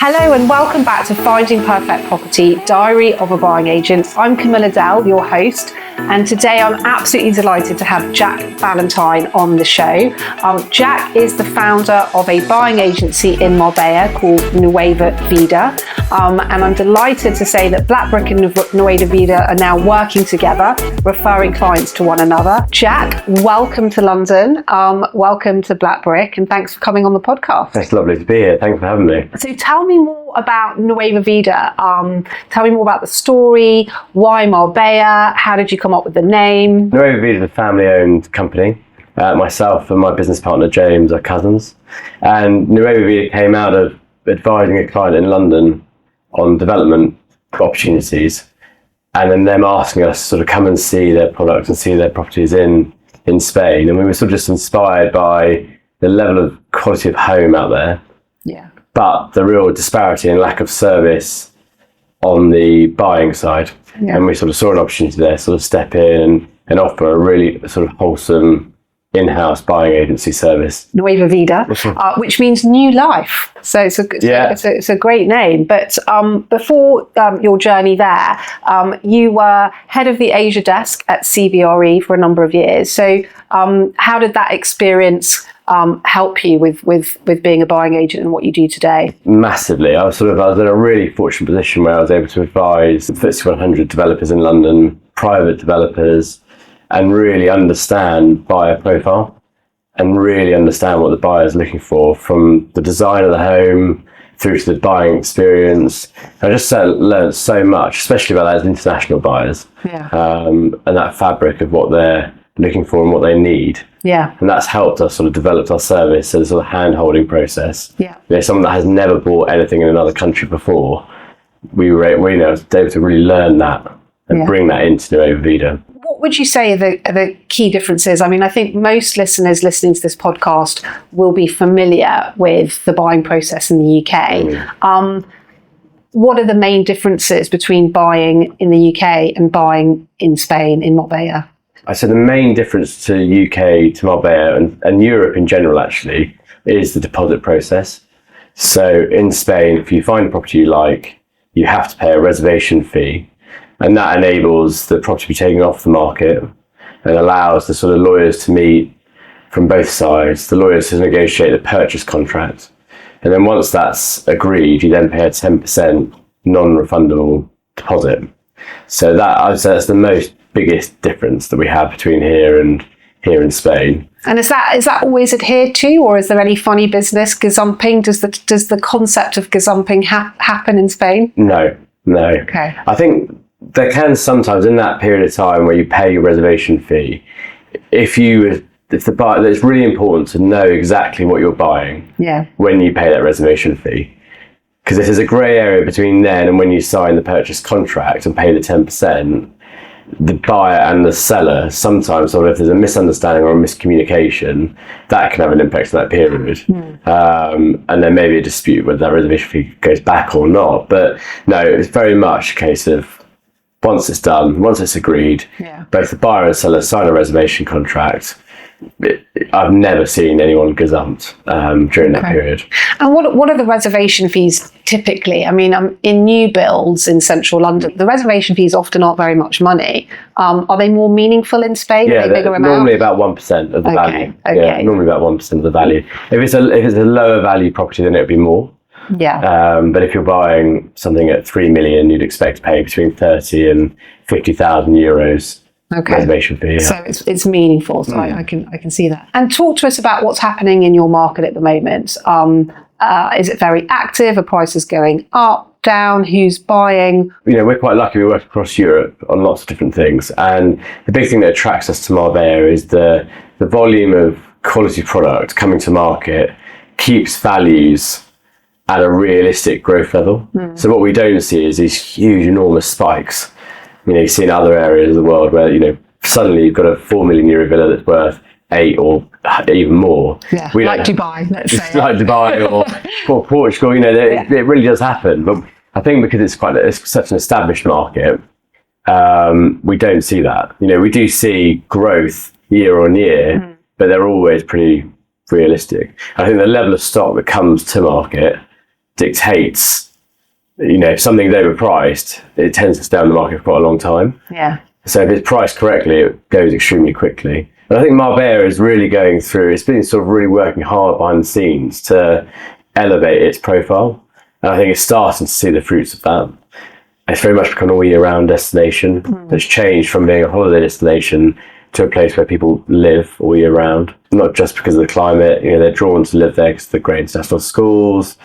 Hello and welcome back to Finding Perfect Property, Diary of a Buying Agent. I'm Camilla Dell, your host, and today I'm absolutely delighted to have Jack Valentine on the show. Jack is the founder of a buying agency in Marbella called Nueva Vida, and I'm delighted to say that Blackbrick and Nueva Vida are now working together, referring clients to one another. Jack, welcome to London, welcome to Blackbrick, and thanks for coming on the podcast. It's lovely to be here. Thanks for having me. So tell me more about Nueva Vida. Tell me more about the story. Why Marbella? How did you come up with the name? Nueva Vida is a family-owned company. Myself and my business partner James are cousins. And Nueva Vida came out of advising a client in London on development opportunities, and then them asking us to sort of come and see their products and see their properties in Spain. And we were sort of just inspired by the level of quality of home out there. Yeah. But the real disparity and lack of service on the buying side. Yeah. And we sort of saw an opportunity there, sort of step in and offer a really sort of wholesome in-house buying agency service. Nueva Vida, which means new life. So it's a great name. But before your journey there, you were head of the Asia desk at CBRE for a number of years. So how did that experience help you with being a buying agent and what you do today? Massively. I was in a really fortunate position where I was able to advise FTSE 100 developers in London, private developers, and really understand buyer profile and really understand what the buyer is looking for, from the design of the home through to the buying experience. I just learned so much, especially about those international buyers, and that fabric of what they're looking for and what they need. Yeah. And that's helped us sort of develop our service as a sort of hand-holding process. Yeah. You know, someone that has never bought anything in another country before, we were able to really learn that and bring that into Nueva Vida. What would you say are the key differences? I mean, I think most listeners listening to this podcast will be familiar with the buying process in the UK. What are the main differences between buying in the UK and buying in Spain, in Marbella? I said the main difference to UK, to Marbella and Europe in general actually is the deposit process. So in Spain, if you find a property you like, you have to pay a reservation fee, and that enables the property to be taken off the market and allows the sort of lawyers to meet from both sides, the lawyers to negotiate the purchase contract. And then once that's agreed, you then pay a 10% non-refundable deposit. So that, I would say, that's the biggest difference that we have between here and in Spain. And is that always adhered to, or is there any funny business gazumping? Does the concept of gazumping happen in Spain? No. Okay. I think there can sometimes, in that period of time where you pay your reservation fee, if the buyer, it's really important to know exactly what you're buying when you pay that reservation fee. Because if there's a grey area between then and when you sign the purchase contract and pay the 10%, the buyer and the seller sometimes, or if there's a misunderstanding or a miscommunication, that can have an impact on that period. And there may be a dispute whether that reservation fee goes back or not. But no, it's very much a case of once it's done, once it's agreed, both the buyer and seller sign a reservation contract. I've never seen anyone gazumped during that period. And what are the reservation fees typically? I mean, in new builds in central London, the reservation fees often aren't very much money. Are they more meaningful in Spain? Yeah, are they bigger normally about 1% of the value. Okay. Yeah, normally about 1% of the value. If it's a lower value property, then it would be more. Yeah. But if you're buying something at 3 million, you'd expect to pay between 30 and 50,000 euros. Reservation fee. So it's meaningful. So I can see that. And talk to us about what's happening in your market at the moment. Is it very active? Are prices going up, down? Who's buying? We're quite lucky. We work across Europe on lots of different things, and the big thing that attracts us to Marbella is the volume of quality product coming to market keeps values at a realistic growth level. So what we don't see is these huge, enormous spikes. You see in other areas of the world where, suddenly you've got a €4 million villa that's worth 8 or even more. Yeah, like Dubai, let's say. Like Dubai or Portugal, it really does happen. But I think because it's such an established market, we don't see that. We do see growth year on year, but they're always pretty realistic. I think the level of stock that comes to market dictates, if something's overpriced, it tends to stay on the market for quite a long time. Yeah. So if it's priced correctly, it goes extremely quickly. And I think Marbella is really going through, it's been sort of really working hard behind the scenes to elevate its profile. And I think it's starting to see the fruits of that. It's very much become an all year round destination. It's changed from being a holiday destination to a place where people live all year round, not just because of the climate. They're drawn to live there because of the great international schools.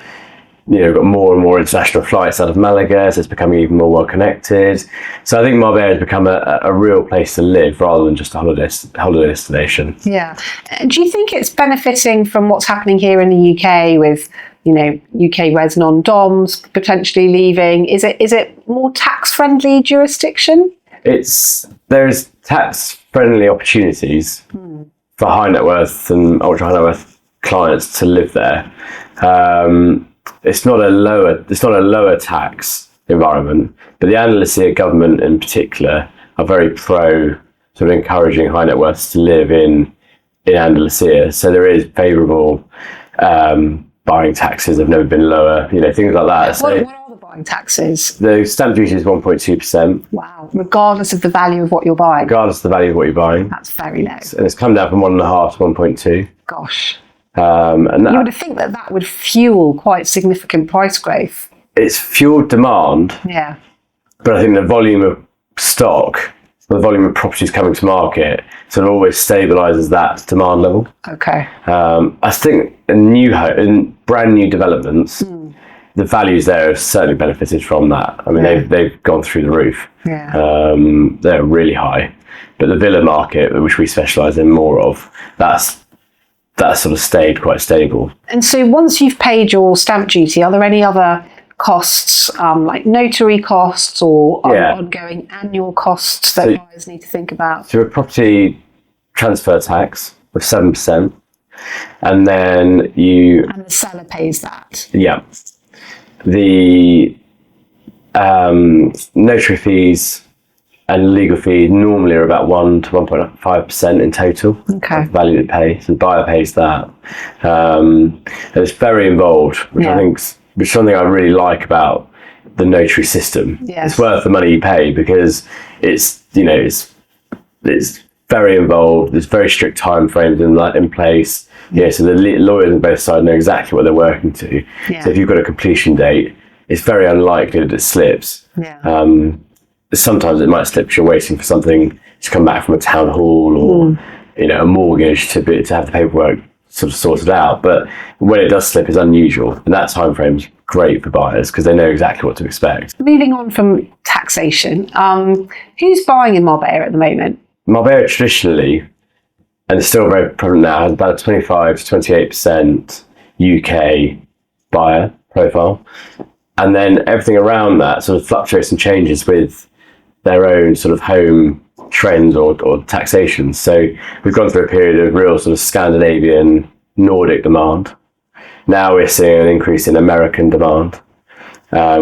We've got more and more international flights out of Malaga, so it's becoming even more well connected. So I think Marbella has become a real place to live rather than just a holiday destination. Yeah. Do you think it's benefiting from what's happening here in the UK with, UK res non-doms potentially leaving? Is it more tax-friendly jurisdiction? There's tax-friendly opportunities for high net worth and ultra high net worth clients to live there. It's not a lower tax environment, but the Andalusia government in particular are very pro sort of encouraging high net worths to live in Andalusia. So there is favourable buying taxes have never been lower, things like that. What are the buying taxes? The stamp duty is 1.2%. Wow. Regardless of the value of what you're buying? Regardless of the value of what you're buying. That's very low. And it's come down from 1.5 to 1.2. Gosh. And you would think that would fuel quite significant price growth. It's fueled demand. Yeah. But I think the volume of stock, the volume of properties coming to market, sort of always stabilises that demand level. Okay. I think in brand new developments, the values there have certainly benefited from that. I mean, they've gone through the roof. Yeah. They're really high. But the villa market, which we specialise in more of, that's sort of stayed quite stable. And so once you've paid your stamp duty, are there any other costs, like notary costs or ongoing annual costs that buyers need to think about? So a property transfer tax of 7%, and then and the seller pays that. Yeah. The notary fees and legal fees normally are about 1 to 1.5% in total of the value to pay. So the buyer pays that. And it's very involved, which I think is something I really like about the notary system. Yes. It's worth the money you pay because it's very involved. There's very strict time frames in place. So the lawyers on both sides know exactly what they're working to. Yeah. So if you've got a completion date, it's very unlikely that it slips. Yeah. Sometimes it might slip because you're waiting for something to come back from a town hall or a mortgage to have the paperwork sort of sorted out. But when it does slip, it's unusual, and that time frame's great for buyers because they know exactly what to expect. Moving on from taxation, who's buying in Marbella at the moment? Marbella traditionally, and it's still very prevalent now, has about a 25 to 28% UK buyer profile, and then everything around that sort of fluctuates and changes with their own sort of home trends or taxation. So we've gone through a period of real sort of Scandinavian, Nordic demand. Now we're seeing an increase in American demand,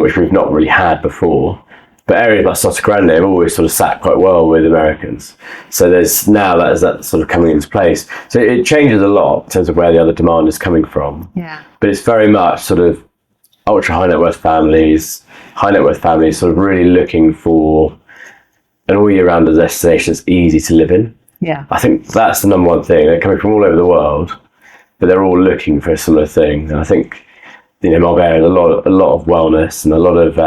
which we've not really had before. But areas like Sotogrande have always sort of sat quite well with Americans. So there's now that sort of coming into place. So it changes a lot in terms of where the other demand is coming from. Yeah. But it's very much sort of ultra high net worth families sort of really looking for an all year round destination that's easy to live in. Yeah. I think that's the number one thing. They're coming from all over the world, but they're all looking for a similar thing. And I think, Marbella has a lot of wellness and a lot of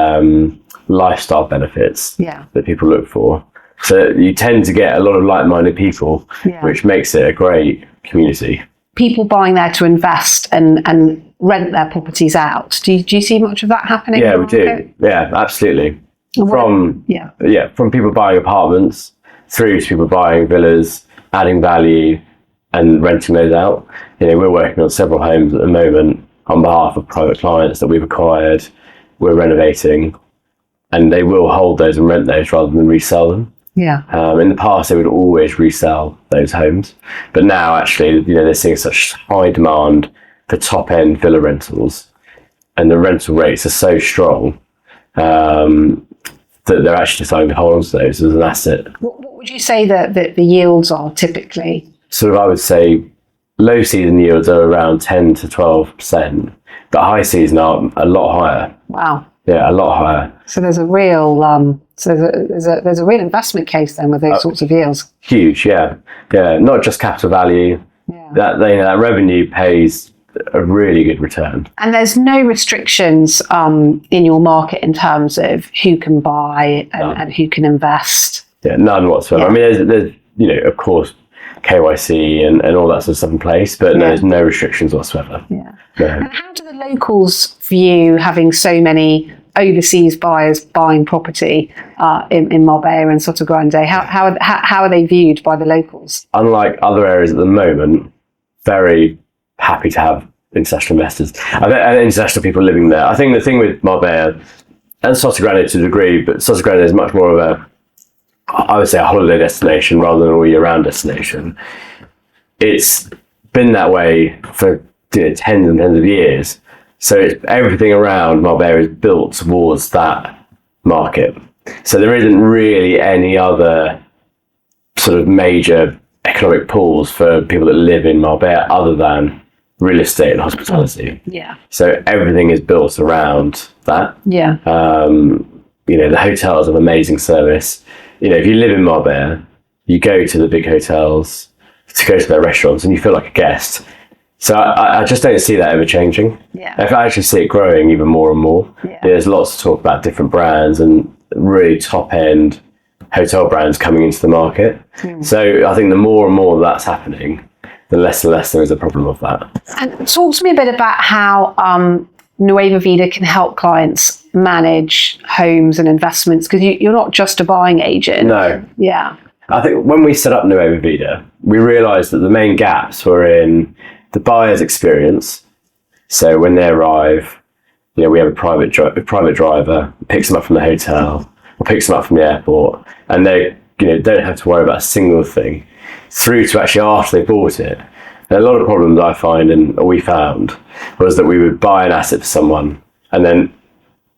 lifestyle benefits that people look for. So you tend to get a lot of like-minded people, which makes it a great community. People buying there to invest and rent their properties out. Do you see much of that happening? Yeah, we do. Yeah, absolutely. From people buying apartments through to people buying villas, adding value and renting those out. We're working on several homes at the moment on behalf of private clients that we've acquired. We're renovating, and they will hold those and rent those rather than resell them. Yeah. In the past, they would always resell those homes, but now actually, they're seeing such high demand for top-end villa rentals, and the rental rates are so strong that they're actually deciding to hold on to those as an asset. What would you say that the yields are typically? Sort of, I would say low season yields are around 10 to 12%, but high season are a lot higher. Wow. Yeah, a lot higher. So there's a real there's a real investment case then with those sorts of yields. Huge, yeah. Not just capital value. Yeah. That revenue pays a really good return. And there's no restrictions in your market in terms of who can buy and who can invest. Yeah, none whatsoever. Yeah. I mean, there's of course, KYC and all that sort of stuff in place, but there's no restrictions whatsoever. Yeah. No. And how do the locals view having so many overseas buyers buying property in Marbella and Sotogrande? How are they viewed by the locals? Unlike other areas at the moment, very happy to have international investors and international people living there. I think the thing with Marbella and Sotogrande to a degree, but Sotogrande is much more of I would say a holiday destination rather than an all-year-round destination. It's been that way for tens and tens of years. So everything around Marbella is built towards that market. So there isn't really any other sort of major economic pools for people that live in Marbella other than real estate and hospitality. Yeah. So everything is built around that. Yeah. The hotels have amazing service. If you live in Marbella, you go to the big hotels to go to their restaurants and you feel like a guest. So I just don't see that ever changing. Yeah. I actually see it growing even more and more. Yeah. There's lots to talk about different brands and really top-end hotel brands coming into the market. So I think the more and more that's happening, the less and less there is a problem of that. And talk to me a bit about how Nueva Vida can help clients manage homes and investments, because you're not just a buying agent. No. Yeah. I think when we set up Nueva Vida, we realised that the main gaps were in the buyer's experience. So when they arrive, we have a private driver who picks them up from the hotel or picks them up from the airport, and they don't have to worry about a single thing through to actually after they bought it. And a lot of problems I find and we found was that we would buy an asset for someone and then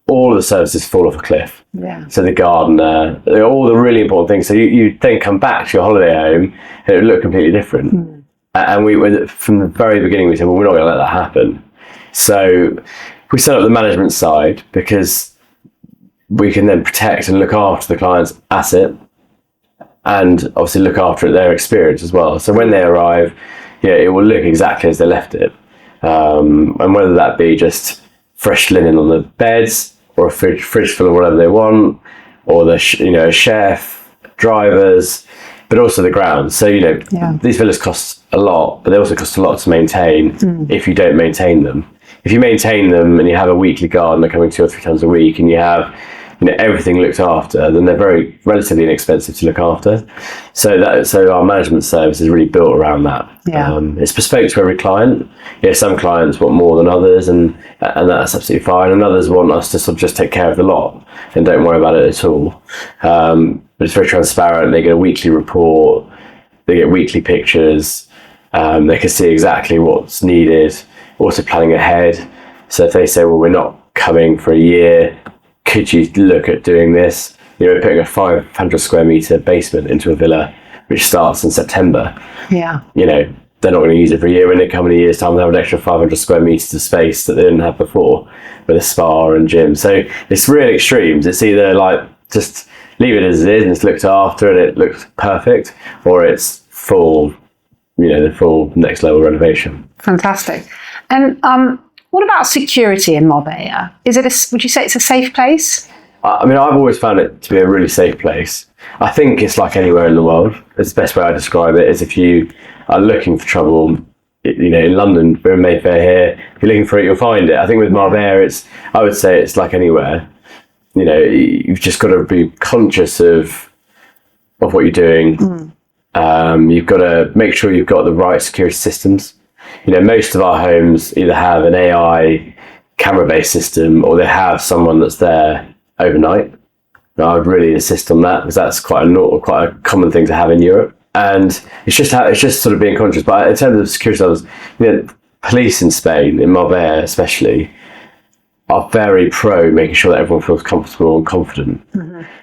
all of the services fall off a cliff. Yeah. So the gardener, all the really important things. So you then come back to your holiday home and it would look completely different. And we were, from the very beginning, we said, well, we're not going to let that happen. So we set up the management side because we can then protect and look after the client's asset and obviously look after their experience as well. So when they arrive, it will look exactly as they left it. And whether that be just fresh linen on the beds or a fridge full of whatever they want, or the chef, drivers, but also the grounds. So these villas cost a lot, but they also cost a lot to maintain if you don't maintain them. If you maintain them and you have a weekly gardener coming 2 or 3 times a week, and you have everything looked after, then they're very relatively inexpensive to look after. So our management service is really built around that. Yeah. It's bespoke to every client. Some clients want more than others, and that's absolutely fine. And others want us to sort of just take care of the lot and don't worry about it at all. But it's very transparent. They get a weekly report. They get weekly pictures. They can see exactly what's needed. Also planning ahead. So if they say, well, we're not coming for a year, could you look at doing this? We're putting a 500 square metre basement into a villa, which starts in September. Yeah. They're not going to use it for a year. When they come in a year's time, they'll have an extra 500 square metres of space that they didn't have before, with a spa and gym. So it's really extremes. It's either like just leave it as it is and it's looked after and it looks perfect, or it's full, the full next level renovation. Fantastic. And what about security in Marbella? Would you say it's a safe place? I mean, I've always found it to be a really safe place. I think it's like anywhere in the world. It's the best way I describe it is if you are looking for trouble, in London, we're in Mayfair here, if you're looking for it, you'll find it. I think with Marbella, I would say it's like anywhere. You've just got to be conscious of what you're doing. You've got to make sure you've got the right security systems. Most of our homes either have an AI camera-based system or they have someone that's there overnight. I would really insist on that because that's quite a common thing to have in Europe. And it's just sort of being conscious. But in terms of security levels, police in Spain, in Marbella especially, are very pro making sure that everyone feels comfortable and confident.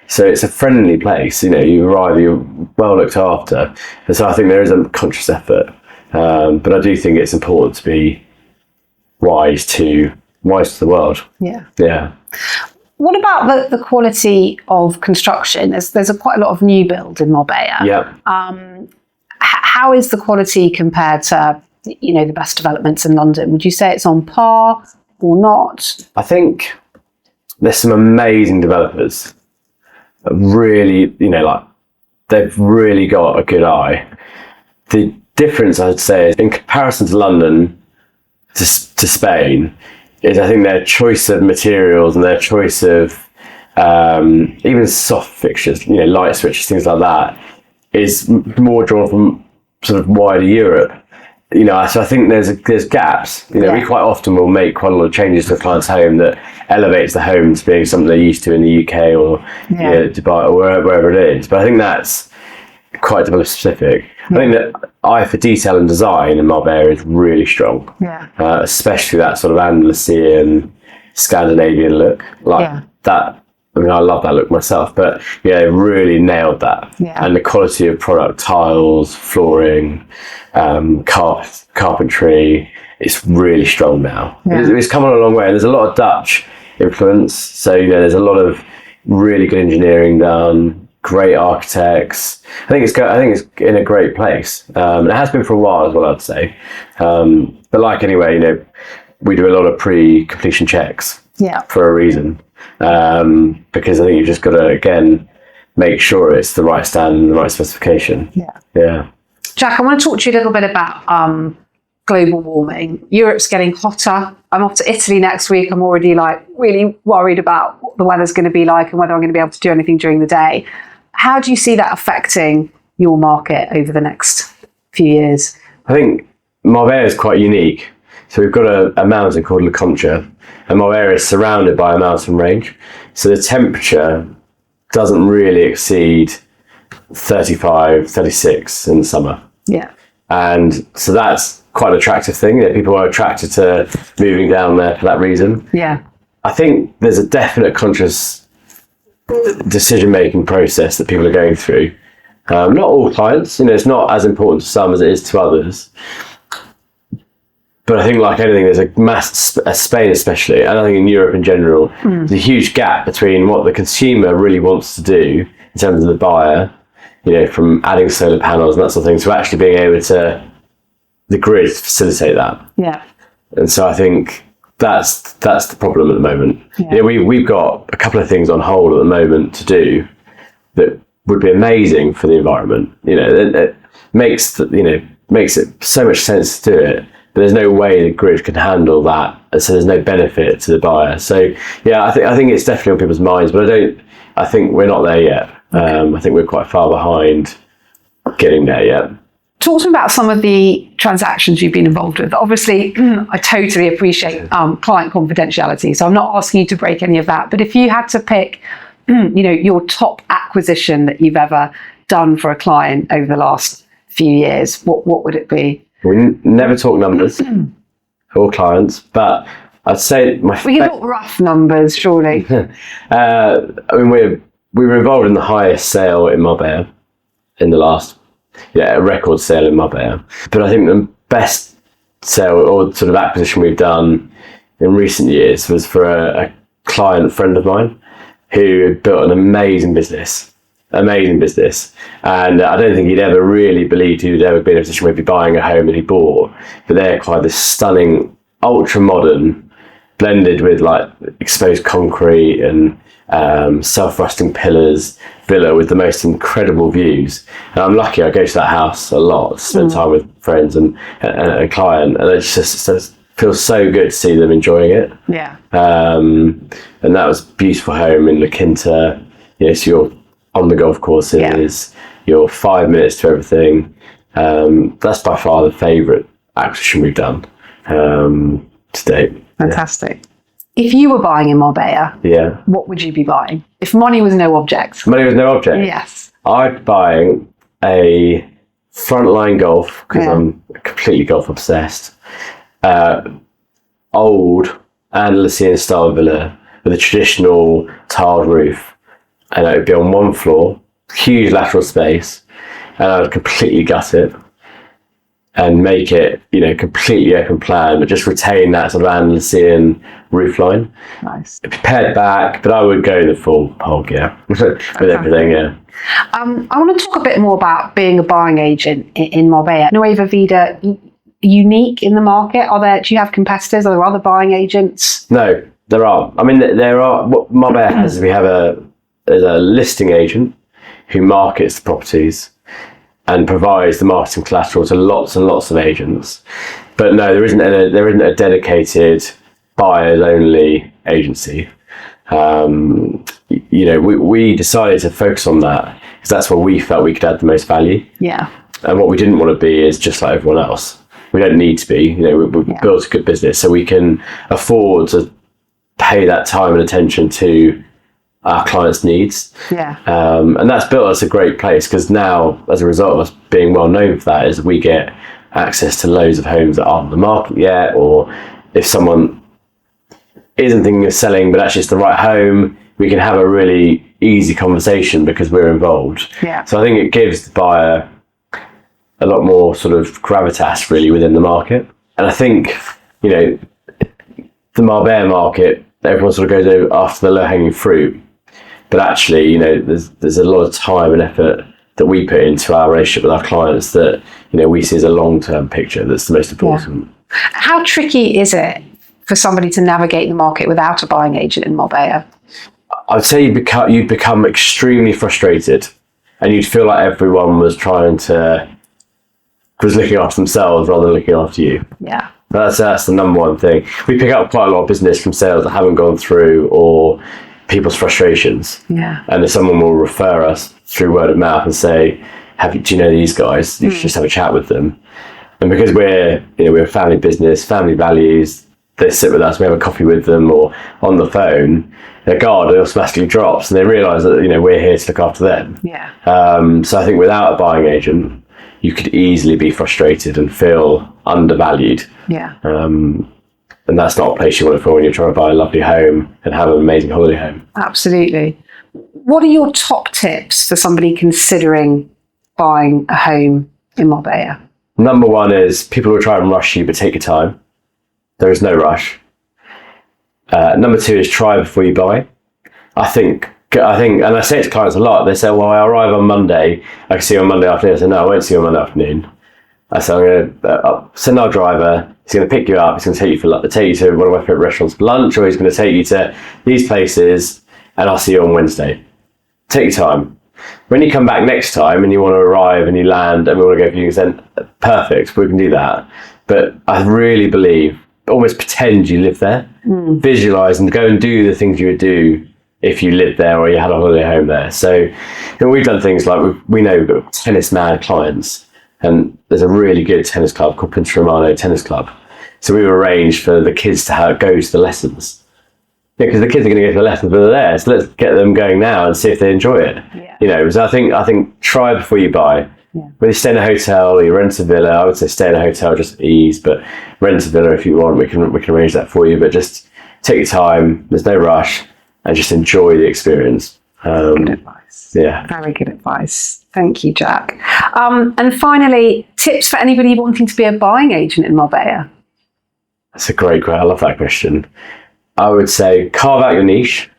So it's a friendly place. You arrive, you're well looked after. And so I think there is a conscious effort But I do think it's important to be wise to the world. Yeah. What about the quality of construction? There's quite a lot of new build in Marbella. Yeah. How is the quality compared to, the best developments in London? Would you say it's on par or not? I think there's some amazing developers that really, they've really got a good eye. The difference, I'd say, is in comparison to London, to Spain, is I think their choice of materials and their choice of even soft fixtures, light switches, things like that, is more drawn from sort of wider Europe. So I think there's gaps. We quite often will make quite a lot of changes to a client's home that elevates the home to being something they're used to in the UK or Dubai or wherever it is. But I think that's quite developer specific. I think that eye for detail and design in Marbella is really strong. Especially that sort of Andalusian Scandinavian look, that. I mean, I love that look myself, but they really nailed that. And the quality of product, tiles, flooring, carpentry, it's really strong now. It's come on a long way. There's a lot of Dutch influence, so there's a lot of really good engineering done, great architects. I think it's in a great place. It has been for a while as well, I'd say. But anyway, we do a lot of pre-completion checks for a reason. Because I think you've just got to, again, make sure it's the right standard and the right specification. Yeah. Jack, I want to talk to you a little bit about global warming. Europe's getting hotter. I'm off to Italy next week. I'm already really worried about what the weather's going to be like and whether I'm going to be able to do anything during the day. How do you see that affecting your market over the next few years? I think Marbella is quite unique. So we've got a mountain called La Concha, and Marbella is surrounded by a mountain range. So the temperature doesn't really exceed 35, 36 in the summer. And so that's quite an attractive thing. People are attracted to moving down there for that reason. I think there's a definite conscious decision-making process that people are going through. Not all clients, it's not as important to some as it is to others. But I think, like anything, there's a mass, Spain especially, and I think in Europe in general, there's a huge gap between what the consumer really wants to do in terms of the buyer, from adding solar panels and that sort of thing, to actually being able to, the grid, facilitate that. And so I think that's the problem at the moment. We've got a couple of things on hold at the moment to do that would be amazing for the environment. It makes it so much sense to do it. But there's no way the grid can handle that, and so there's no benefit to the buyer. So I think it's definitely on people's minds, but I think we're not there yet. I think we're quite far behind getting there yet. Talk to me about some of the transactions you've been involved with. Obviously, I totally appreciate client confidentiality, so I'm not asking you to break any of that. But if you had to pick, your top acquisition that you've ever done for a client over the last few years, what would it be? We never talk numbers for clients, but I'd say we can talk rough numbers, surely. We were involved in the highest sale in Marbella in the last, a record sale in Marbella. But I think the best sale or sort of acquisition we've done in recent years was for a client friend of mine who built an amazing business. And I don't think he'd ever really believed he would ever be in a position where he'd be buying a home that he bought. But they're quite this stunning, ultra modern, blended with exposed concrete and self-rusting pillars villa with the most incredible views. And I'm lucky, I go to that house a lot, spend time with friends and a client, and it just feels so good to see them enjoying it. And that was a beautiful home in La Quinta. So you're on the golf courses, you're 5 minutes to everything. That's by far the favourite acquisition we've done to date. Fantastic. If you were buying in Marbella, what would you be buying? If money was no object. Money was no object? Yes. I'd buy a frontline golf, because I'm completely golf obsessed. Old Andalusian style villa with a traditional tiled roof. And it would be on one floor, huge lateral space, and I would completely gut it. and make it, completely open plan, but just retain that sort of Andalusian roofline. Nice. Pared back, but I would go the full hog, with everything, I want to talk a bit more about being a buying agent in Marbella. Nueva Vida, unique in the market? Do you have competitors? Are there other buying agents? No, there are. I mean, there are. What Marbella has is there's a listing agent who markets the properties and provides the marketing collateral to lots and lots of agents. But no, there isn't a dedicated buyers only agency. We decided to focus on that because that's where we felt we could add the most value. Yeah. And what we didn't want to be is just like everyone else. We don't need to be. We've built a good business, so we can afford to pay that time and attention to our clients' needs. Yeah. And that's built us a great place because now, as a result of us being well known for that, is we get access to loads of homes that aren't on the market yet, or if someone isn't thinking of selling but actually it's the right home, we can have a really easy conversation because we're involved. Yeah. So I think it gives the buyer a lot more sort of gravitas really within the market. And I think, the Marbella market, everyone sort of goes after the low-hanging fruit. But actually, there's a lot of time and effort that we put into our relationship with our clients that, we see as a long-term picture that's the most important. Yeah. How tricky is it for somebody to navigate the market without a buying agent in Marbella? I'd say you'd become extremely frustrated and you'd feel like everyone was looking after themselves rather than looking after you. Yeah. That's the number one thing. We pick up quite a lot of business from sales that haven't gone through or people's frustrations. Yeah. And if someone will refer us through word of mouth and say, do you know these guys? You should just have a chat with them. And because we're a family business, family values, they sit with us, we have a coffee with them or on the phone, their guard automatically drops and they realise that, we're here to look after them. Yeah. So I think without a buying agent, you could easily be frustrated and feel undervalued. Yeah. And that's not a place you want to feel when you're trying to buy a lovely home and have an amazing holiday home. Absolutely. What are your top tips for somebody considering buying a home in Marbella? Number one is people will try and rush you, but take your time. There is no rush. Number two is try before you buy. I think, and I say it to clients a lot, they say, well, I arrive on Monday, I can see you on Monday afternoon. I say, no, I won't see you on Monday afternoon. I said, I'm going to send our driver, he's going to pick you up, he's going to take you to one of my favourite restaurants for lunch, or he's going to take you to these places, and I'll see you on Wednesday. Take your time. When you come back next time and you want to arrive and you land and we want to go for you, then perfect, we can do that. But I really believe, almost pretend you live there, visualise and go and do the things you would do if you lived there or you had a holiday home there. So we've done things like we know we've got tennis mad clients, and there's a really good tennis club called Prince Romano Tennis Club. So we've arranged for the kids to go to the lessons. Because the kids are going to go to the lessons when they're there. So let's get them going now and see if they enjoy it. Yeah. So I think try before you buy. Yeah. Whether you stay in a hotel or you rent a villa, I would say stay in a hotel just for ease, but rent a villa if you want. We can arrange that for you. But just take your time. There's no rush, and just enjoy the experience. Good advice. Yeah. Very good advice. Thank you, Jack. And finally, tips for anybody wanting to be a buying agent in Marbella? That's a great question. I love that question. I would say carve out your niche.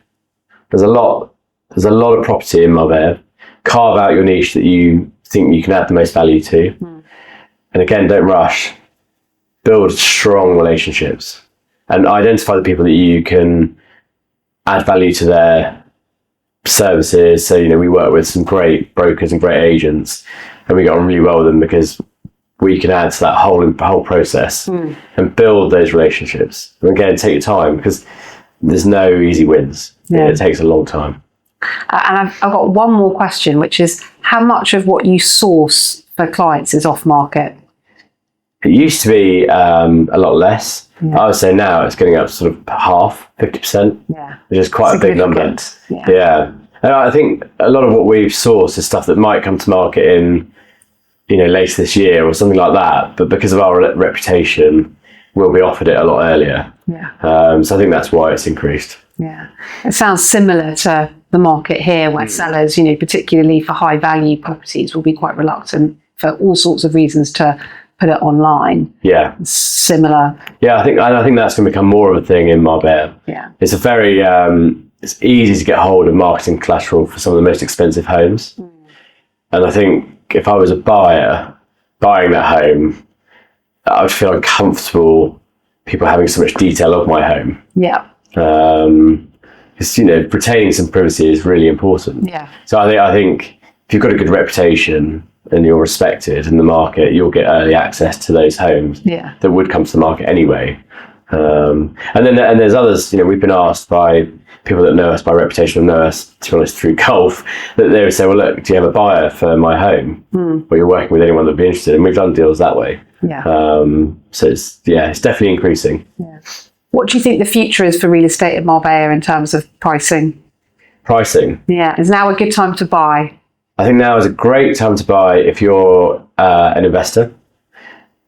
There's a lot of property in Marbella. Carve out your niche that you think you can add the most value to. And again, don't rush. Build strong relationships and identify the people that you can add value to their services. So, we work with some great brokers and great agents, and we get on really well with them because we can add to that whole process and build those relationships. And again, take your time because there's no easy wins. Yeah. It takes a long time. And I've got one more question, which is how much of what you source for clients is off market? It used to be a lot less. Yeah. I would say now it's getting up to sort of half, 50%, which is quite a big number. Yeah. And I think a lot of what we've sourced is stuff that might come to market in, later this year or something like that. But because of our reputation, we'll be offered it a lot earlier. Yeah. So I think that's why it's increased. Yeah. It sounds similar to the market here where sellers, particularly for high value properties, will be quite reluctant for all sorts of reasons to put it online. Yeah. Similar. Yeah, I think that's going to become more of a thing in Marbella. Yeah. It's a very it's easy to get hold of marketing collateral for some of the most expensive homes. And I think if I was a buyer buying that home, I would feel uncomfortable people having so much detail of my home. Yeah. Because, retaining some privacy is really important. Yeah. So I think if you've got a good reputation and you're respected in the market, you'll get early access to those homes that would come to the market anyway. And there's others, we've been asked by people that know us by reputation or know us, to be honest, through golf, that they would say, well, look, do you have a buyer for my home? Or you're working with anyone that would be interested? And we've done deals that way. Yeah. So it's definitely increasing. Yeah. What do you think the future is for real estate in Marbella in terms of pricing? Pricing? Yeah. Is now a good time to buy? I think now is a great time to buy if you're an investor.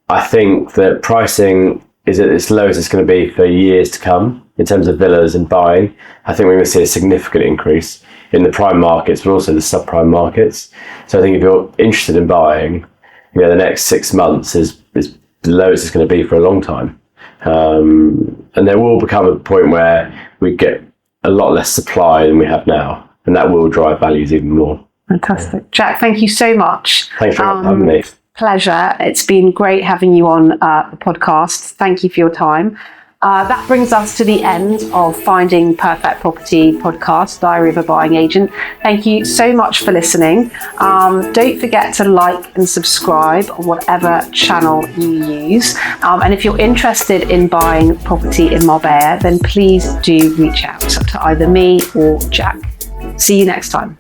I think that pricing is at its lowest it's going to be for years to come in terms of villas and buying. I think we're going to see a significant increase in the prime markets, but also the subprime markets. So I think if you're interested in buying, the next 6 months is the lowest it's going to be for a long time. And there will become a point where we get a lot less supply than we have now, and that will drive values even more. Fantastic. Jack, thank you so much. Thanks for having me. Pleasure. It's been great having you on the podcast. Thank you for your time. That brings us to the end of Finding Perfect Property podcast, Diary of a Buying Agent. Thank you so much for listening. Don't forget to like and subscribe on whatever channel you use. And if you're interested in buying property in Marbella, then please do reach out to either me or Jack. See you next time.